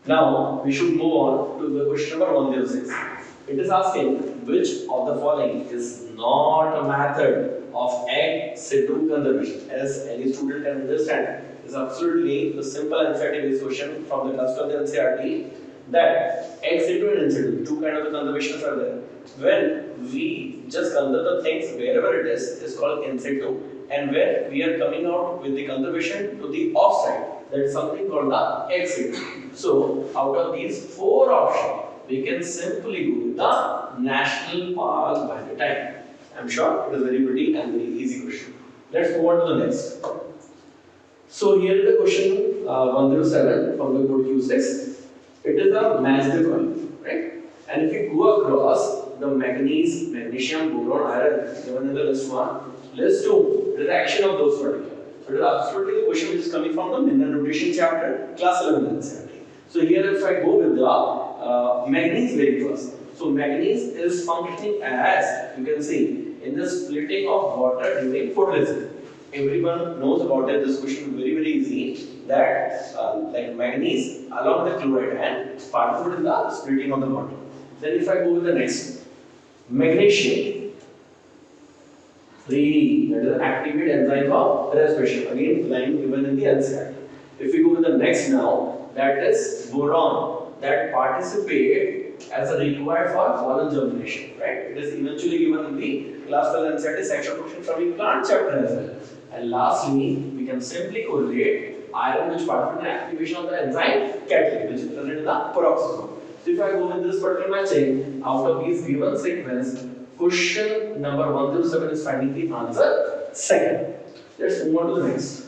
Now we should move on to the question number 106. It is asking which of the following is not a method of egg situ conservation. As any student can understand, it's absolutely the simple and fact-based question from the class 12 NCERT that ex situ and in situ, two kinds of conservations are there. When we just conserve the things wherever it is called in situ, and where we are coming out with the conservation to the offside, that is something called the ex situ. So out of these four options, we can simply go with the national park by the time. I'm sure it is very pretty and very easy question. Let's move on to the next. So here is the question 107 from the code Q6. It is a massive one, right? And if you go across the manganese, magnesium, boron, iron given in the list 1, list 2, the reaction of those particular. So it is absolutely the question which is coming from the mineral nutrition chapter, class 11 NCERT. So here if I go with the manganese very first. So manganese is functioning as, you can see, in the splitting of water during photosynthesis. Everyone knows about it. This question is very easy. That like manganese along with the chloride and participate in the splitting of the water. Then if I go with the next, magnesium, that is an activate enzyme for respiration. Again, line given in the NCERT. If we go with the next now, that is boron, that participate as a required for pollen germination. Right? It is eventually given in the class 12 NCERT section question from the plant chapter as well. And lastly, we can simply correlate iron which participates in the activation of the enzyme catalytic, which is present in the peroxisome. So if I go with this particular matching, out of these given sequence, question number 107 is finding the answer second. Let's move on to the next.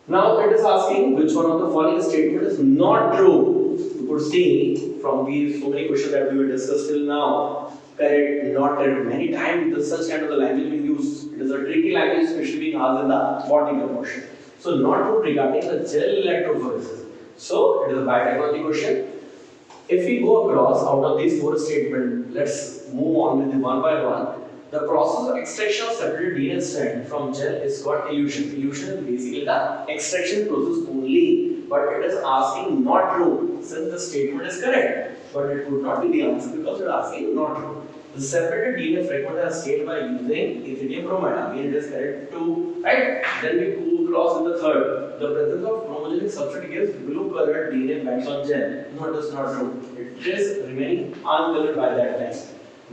Now it is asking which one of the following statement is not true. You could see from these so many questions that we will discuss till now. Correct, not correct. Many times the such kind of the language being used. It is a tricky language, especially being asked in the botany portion. So not true regarding the gel electrophoresis. So it is a biotechnology question. If we go across out of these four statements, let's move on with them one by one. The process of extraction of separated DNA strand from gel is called elution. Elution is basically the extraction process only, but it is asking not true since the statement is correct, but it would not be the answer because it is asking not true. The separated DNA fragment is scaled by using ethidium bromide. Again, it is correct too, right? Then we go across in the third. The presence of chromogenic substrate gives blue-colored DNA bands on gel. No, it is not true. It is remaining uncolored by that time.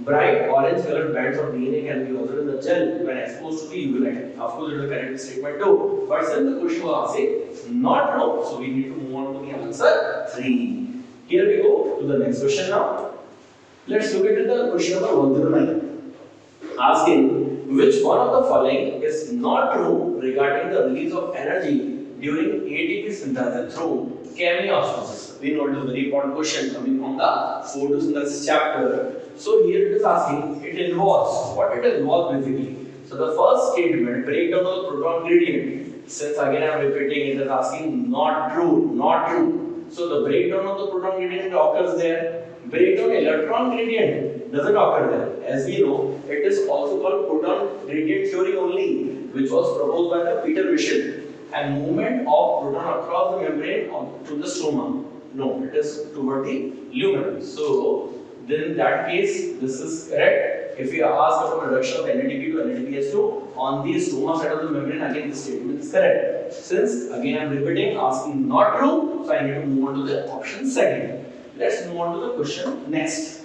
Bright orange-colored bands of DNA can be observed in the gel when exposed to the UV light. Of course, it is a correct statement too. But since the question was asking not true, so we need to move on to the answer 3. Here we go to the next question now. Let's look at the question number 109. Asking which one of the following is not true regarding the release of energy during ATP synthesis through chemiosmosis. We know it is a very important question coming from the photosynthesis chapter. So here it is asking, it involves, what it involves basically. So the first statement, breakdown of the proton gradient. Since again I am repeating, it is asking not true, not true. So the breakdown of the proton gradient occurs there. Breakdown electron gradient doesn't occur there. As we know, it is also called proton gradient theory only, which was proposed by the Peter Michel. And movement of proton across the membrane to the stroma. No, it is toward the lumen. So then in that case, this is correct. If we are asked about reduction of NADP to NADPH2 on the stroma side of the membrane, again this statement is correct. Since again I am repeating, asking not true, so I need to move on to the option second. Let's move on to the question next.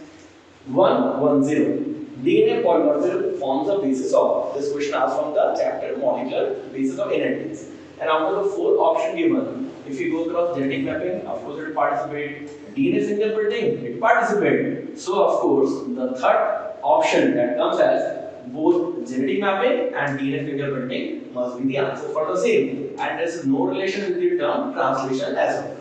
110. DNA polymorphism forms the basis of. This question asked from the chapter molecular basis of NADs. And out of the four options given, if you go across genetic mapping, of course it will participate. DNA fingerprinting, it participates. So of course the third option that comes as both genetic mapping and DNA fingerprinting must be the answer for the same. And there is no relation with the term translation as well.